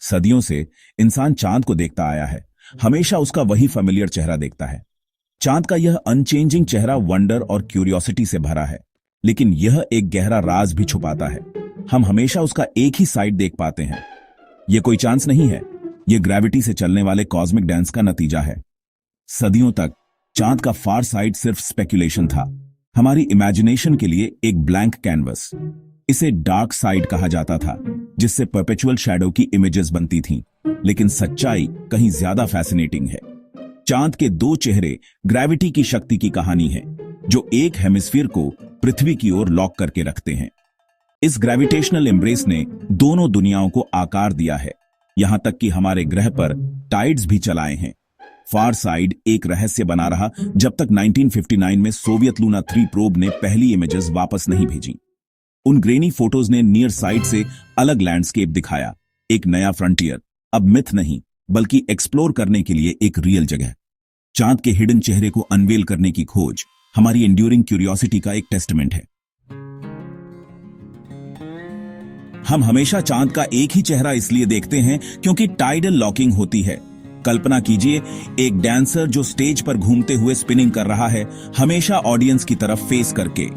सदियों से इंसान चांद को देखता आया है, हमेशा उसका वही फेमिलियर चेहरा देखता है। चांद का यह अनचेंजिंग चेहरा वंडर और क्यूरियोसिटी से भरा है, लेकिन यह एक गहरा राज भी छुपाता है। हम हमेशा उसका एक ही साइड देख पाते हैं। यह कोई चांस नहीं है, यह ग्रेविटी से चलने वाले कॉस्मिक डांस का नतीजा है। सदियों तक चांद का फार साइड सिर्फ स्पेकुलेशन था, हमारी इमेजिनेशन के लिए एक ब्लैंक कैनवस। इसे डार्क साइड कहा जाता था, जिससे परपेचुअल शैडो की इमेजेस बनती थीं। लेकिन सच्चाई कहीं ज्यादा फैसिनेटिंग है। चांद के दो चेहरे ग्रेविटी की शक्ति की कहानी है, जो एक हेमिस्फीयर को पृथ्वी की ओर लॉक करके रखते हैं। इस ग्रेविटेशनल एम्ब्रेस ने दोनों दुनियाओं को आकार दिया है, यहां तक कि हमारे ग्रह पर टाइड्स भी चलाए हैं। फार साइड एक रहस्य बना रहा जब तक 1959 में सोवियत लूना 3 प्रोब ने पहली इमेजेस वापस नहीं भेजी। उन ग्रेनी फोटोज ने नियर साइड से अलग लैंडस्केप दिखाया, एक नया फ्रंटियर, अब मिथ नहीं बल्कि एक्सप्लोर करने के लिए एक रियल जगह। चांद के हिडन चेहरे को अनवेल करने की खोज हमारी एंड्यूरिंग क्यूरियोसिटी का एक टेस्टमेंट है। हम हमेशा चांद का एक ही चेहरा इसलिए देखते हैं क्योंकि टाइडल लॉकिंग होती है। कल्पना कीजिए, एक डांसर जो स्टेज पर घूमते हुए स्पिनिंग कर रहा है, हमेशा ऑडियंस की तरफ फेस करके।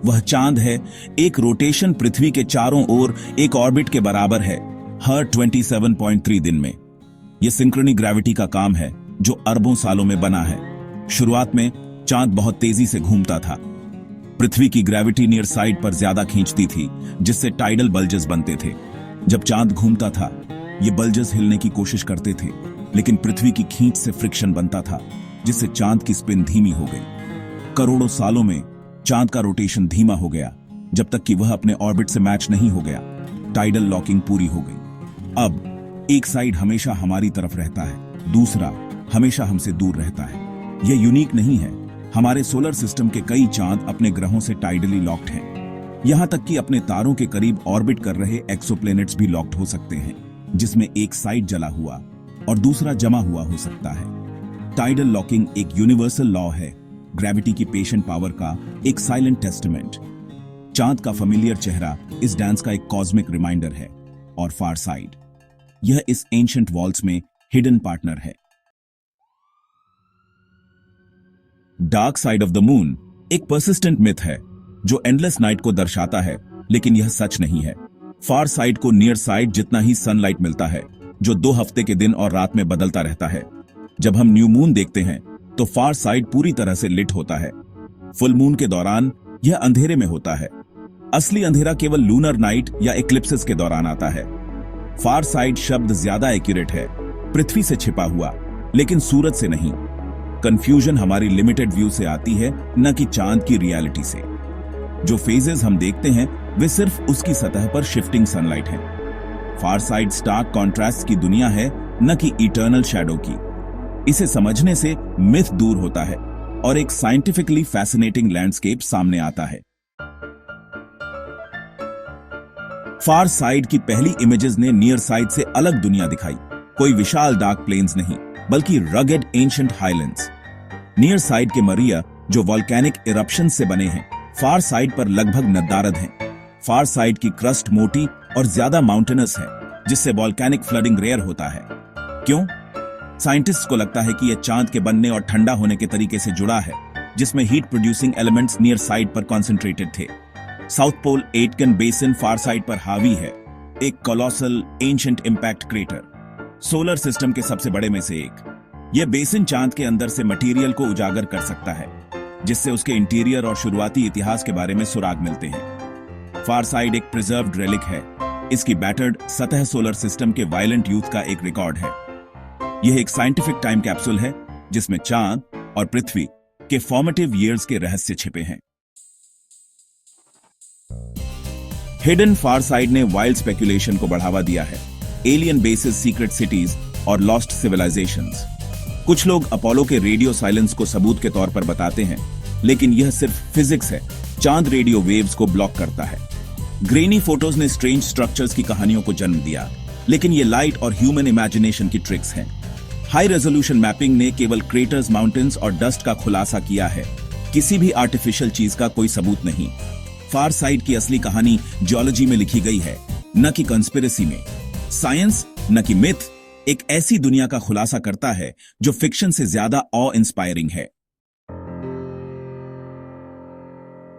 वह चांद है, एक रोटेशन पृथ्वी के चारों ओर एक ऑर्बिट के बराबर है, हर 27.3 दिन में। यह सिंक्रोनी ग्रेविटी का काम है जो अरबों सालों में बना है। शुरुआत में चांद बहुत तेजी से घूमता था। पृथ्वी की ग्रेविटी नियर साइड पर ज्यादा खींचती थी, जिससे टाइडल बल्जेस बनते थे। जब चांद घूमता था, ये बल्जेस हिलने की कोशिश करते थे, लेकिन पृथ्वी की खींच से फ्रिक्शन बनता था, जिससे चांद की स्पिन धीमी हो गई। करोड़ों सालों में चांद का रोटेशन धीमा हो गया, जब तक कि वह अपने ऑर्बिट से मैच नहीं हो गया। टाइडल लॉकिंग पूरी हो गई। अब एक साइड हमेशा हमारी तरफ रहता है, दूसरा हमेशा हमसे दूर रहता है। यह यूनिक नहीं है, हमारे सोलर सिस्टम के कई चांद अपने ग्रहों से टाइडली लॉक्ड हैं। यहां तक कि अपने तारों के करीब ऑर्बिट कर रहे एक्सोप्लैनेट्स भी लॉक्ड हो सकते हैं, जिसमें एक साइड जला हुआ और दूसरा जमा हुआ हो सकता है। टाइडल लॉकिंग एक यूनिवर्सल लॉ है, ग्रेविटी की पेशेंट पावर का एक साइलेंट टेस्टमेंट। चांद का फेमिलियर चेहरा इस डांस का एक कॉस्मिक रिमाइंडर है, और फार साइड यह इस एंशिएंट वॉल्स में हिडन पार्टनर है। Dark side of the moon एक पर्सिस्टेंट मिथ है जो एंडलेस नाइट को दर्शाता है, लेकिन यह सच नहीं है। फार साइड को नियर साइड जितना ही सनलाइट मिलता है, जो 2 हफ्ते के दिन और रात में बदलता रहता है। जब हम न्यू मून देखते हैं तो फार साइड पूरी तरह से लिट होता है। फुल मून के दौरान यह अंधेरे में होता है। असली अंधेरा केवल लूनर नाइट या इक्लिप्सेस के दौरान आता है। फार साइड शब्द ज्यादा एक्यूरेट है, पृथ्वी से छिपा हुआ, लेकिन सूरज से नहीं। कंफ्यूजन हमारी लिमिटेड व्यू से आती है, न कि चांद की रियलिटी से। जो फेजेस हम देखते हैं वे सिर्फ उसकी सतह पर शिफ्टिंग सनलाइट है। फार साइड स्टार्क कॉन्ट्रास्ट की दुनिया है, न कि इटर्नल शैडो की। इसे समझने से मिथ दूर होता है और एक साइंटिफिकली फैसिनेटिंग लैंडस्केप सामने आता है। फार साइड की पहली इमेजेस ने नियर साइड से अलग दुनिया दिखाई। कोई विशाल डार्क प्लेन्स नहीं, बल्कि rugged ancient highlands. Near side के मरिया, जो वोल्केनिक इरप्शन से बने हैं, फार साइड पर लगभग नदारद हैं। फार साइड की क्रस्ट मोटी और ज्यादा माउंटेनस है, जिससे वोल्केनिक फ्लडिंग रेयर होता है। क्यों? साइंटिस्ट को लगता है कि यह चांद के बनने और ठंडा होने के तरीके से जुड़ा है, जिसमें heat producing elements near side पर कॉन्सेंट्रेटेड थे। South pole Aitken basin far side पर हावी है, एक colossal ancient impact crater, solar system के सबसे बड़े में से एक। यह बेसिन चांद के अंदर से मटेरियल को उजागर कर सकता है, जिससे उसके इंटीरियर और शुरुआती इतिहास के बारे में सुराग मिलते हैं। फार साइड एक प्रिजर्व्ड रेलिक है। इसकी बैटर्ड सतह सोलर सिस्टम के वायलेंट यूथ का एक रिकॉर्ड है। यह एक साइंटिफिक टाइम कैप्सूल है, जिसमें चांद और पृथ्वी के फॉर्मेटिव ईयर्स के रहस्य छिपे हैं। हिडन फार साइड ने वाइल्ड स्पेकुलेशन को बढ़ावा दिया है। एलियन बेसिस, सीक्रेट सिटीज और लॉस्ट सिविलाइजेशंस। कुछ लोग अपोलो के रेडियो साइलेंस को सबूत के तौर पर बताते हैं, लेकिन यह सिर्फ फिजिक्स है। चांद रेडियो वेव्स को ब्लॉक करता है। ग्रेनी फोटोज ने स्ट्रेंज स्ट्रक्चर्स की कहानियों को जन्म दिया, लेकिन ये लाइट और ह्यूमन इमेजिनेशन की ट्रिक्स हैं। हाई रेजोल्यूशन मैपिंग ने केवल क्रेटर्स, माउंटेन्स और डस्ट का खुलासा किया है, किसी भी आर्टिफिशियल चीज का कोई सबूत नहीं। फार साइड की असली कहानी जियोलॉजी में लिखी गई है, न कि कंस्पिरेसी में। साइंस न कि मिथ, एक ऐसी दुनिया का खुलासा करता है जो फिक्शन से ज्यादा ऑ इंस्पायरिंग है।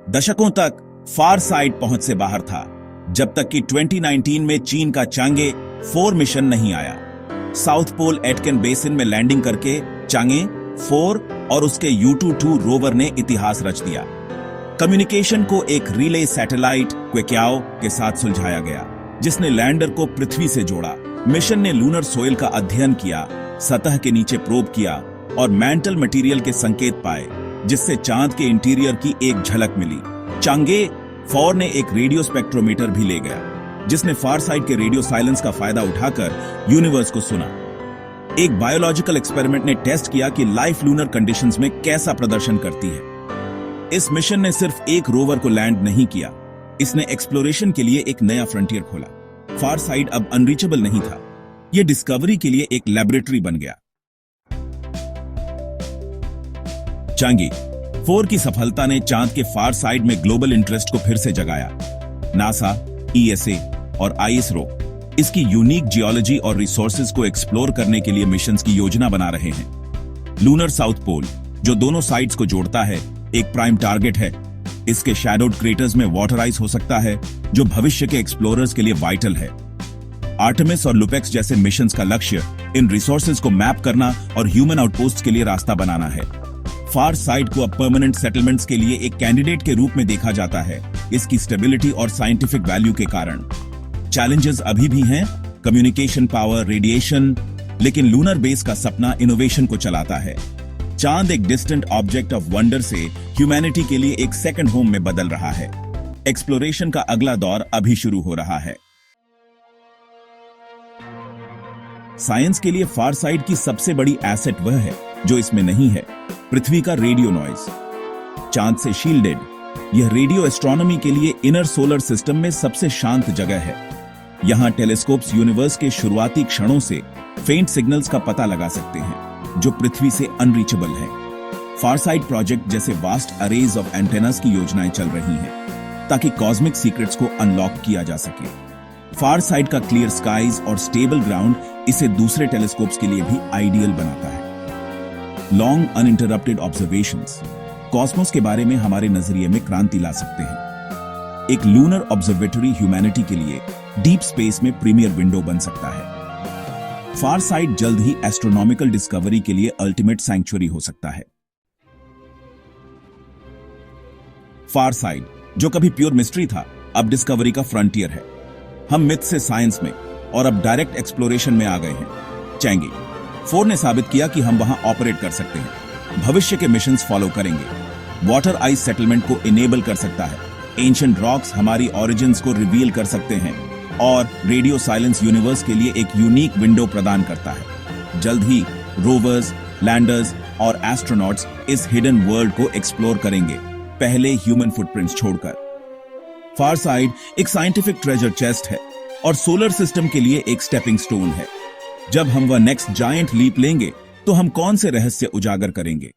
दशकों तक फार साइड पहुंच से बाहर था, जब तक कि 2019 में चीन का चांगे 4 मिशन नहीं आया। साउथ पोल एटकिन बेसिन में लैंडिंग करके चांगे 4 और उसके U22 रोवर ने इतिहास रच दिया। कम्युनिकेशन को एक रिले सैटेलाइट क्वेक्याओ के साथ सुलझाया गया, जिसने लैंडर को पृथ्वी से जोड़ा। मिशन ने लूनर सोइल का अध्ययन किया, सतह के नीचे प्रोब किया और मैंटल मटेरियल के संकेत पाए, जिससे चांद के इंटीरियर की एक झलक मिली। चांगे 4 ने एक रेडियो स्पेक्ट्रोमीटर भी ले गया, जिसने फार साइड के रेडियो साइलेंस का फायदा उठाकर यूनिवर्स को सुना। एक बायोलॉजिकल एक्सपेरिमेंट ने टेस्ट किया कि लाइफ लूनर कंडीशंस में कैसा प्रदर्शन करती है। इस मिशन ने सिर्फ एक रोवर को लैंड नहीं किया, इसने एक्सप्लोरेशन के लिए एक नया फ्रंटियर खोला। फार साइड अब अनरीचेबल नहीं था, यह डिस्कवरी के लिए एक लेबोरेटरी बन गया। चांगी 4 की सफलता ने चांद के फार साइड में ग्लोबल इंटरेस्ट को फिर से जगाया। नासा, ESA और ISRO इसकी यूनिक जियोलॉजी और रिसोर्सेज को एक्सप्लोर करने के लिए मिशंस की योजना बना रहे हैं। लूनर साउथ पोल, जो दोनों साइड्स को जोड़ता है, एक प्राइम टारगेट है। इसके शैडोड क्रेटर्स में वाटर आइस हो सकता है, जो भविष्य के एक्सप्लोरर्स के लिए वाइटल है। आर्टेमिस और लुपेक्स जैसे मिशंस का लक्ष्य इन रिसोर्सेज को मैप करना और ह्यूमन आउटपोस्ट के लिए रास्ता बनाना है। फार साइड को अब परमानेंट सेटलमेंट्स के लिए एक कैंडिडेट के रूप में देखा जाता है, इसकी स्टेबिलिटी और साइंटिफिक वैल्यू के कारण। चैलेंजेस अभी भी हैं, कम्युनिकेशन पावर, रेडिएशन, लेकिन लूनर बेस का सपना इनोवेशन को चलाता है। चांद एक डिस्टेंट ऑब्जेक्ट ऑफ वंडर से ह्यूमैनिटी के लिए एक सेकंड होम में बदल रहा है। एक्सप्लोरेशन का अगला दौर अभी शुरू हो रहा है। साइंस के लिए फार साइड की सबसे बड़ी एसेट वह है जो इसमें नहीं है, पृथ्वी का रेडियो नॉइज। चांद से शील्डेड, यह रेडियो एस्ट्रोनॉमी के लिए इनर सोलर सिस्टम में सबसे शांत जगह है। यहां टेलीस्कोप्स यूनिवर्स के शुरुआती क्षणों से फेंट सिग्नल्स का पता लगा सकते हैं, जो पृथ्वी से अनरीचेबल है। फार साइड प्रोजेक्ट जैसे वास्ट अरेज ऑफ एंटेनास की योजनाएं चल रही हैं, ताकि कॉस्मिक सीक्रेट्स को अनलॉक किया जा सके। फार साइड का क्लियर स्काइज और स्टेबल ग्राउंड इसे दूसरे टेलीस्कोप्स के लिए भी आइडियल बनाता है। लॉन्ग अनइंटरप्टेड ऑब्जर्वेशंस कॉस्मोस के बारे में हमारे नजरिए में क्रांति ला सकते हैं। एक लूनर ऑब्जर्वेटरी ह्यूमैनिटी के लिए डीप स्पेस में प्रीमियर विंडो बन सकता है। फार साइड जल्द ही एस्ट्रोनॉमिकल डिस्कवरी के लिए अल्टीमेट सैंक्चुअरी हो सकता है। फार साइड, जो कभी प्योर मिस्ट्री था, अब डिस्कवरी का फ्रंटियर है। हम मिथ से साइंस में और अब डायरेक्ट एक्सप्लोरेशन में आ गए हैं। चांगे 4 ने साबित किया कि हम वहां ऑपरेट कर सकते हैं, भविष्य के मिशंस फॉलो करेंगे। वाटर आइस सेटलमेंट को इनेबल कर सकता है, एंशिएंट रॉक्स हमारी ओरिजिन्स को रिवील कर सकते हैं, और रेडियो साइलेंस यूनिवर्स के लिए एक यूनिक विंडो प्रदान करता है। जल्द ही रोवर्स, लैंडर्स और एस्ट्रोनॉट्स इस हिडन वर्ल्ड को एक्सप्लोर करेंगे, पहले ह्यूमन फुटप्रिंट्स छोड़कर। फार साइड एक साइंटिफिक ट्रेजर चेस्ट है और सोलर सिस्टम के लिए एक स्टेपिंग स्टोन है। जब हम वह नेक्स्ट जायंट लीप लेंगे, तो हम कौन से रहस्य उजागर करेंगे?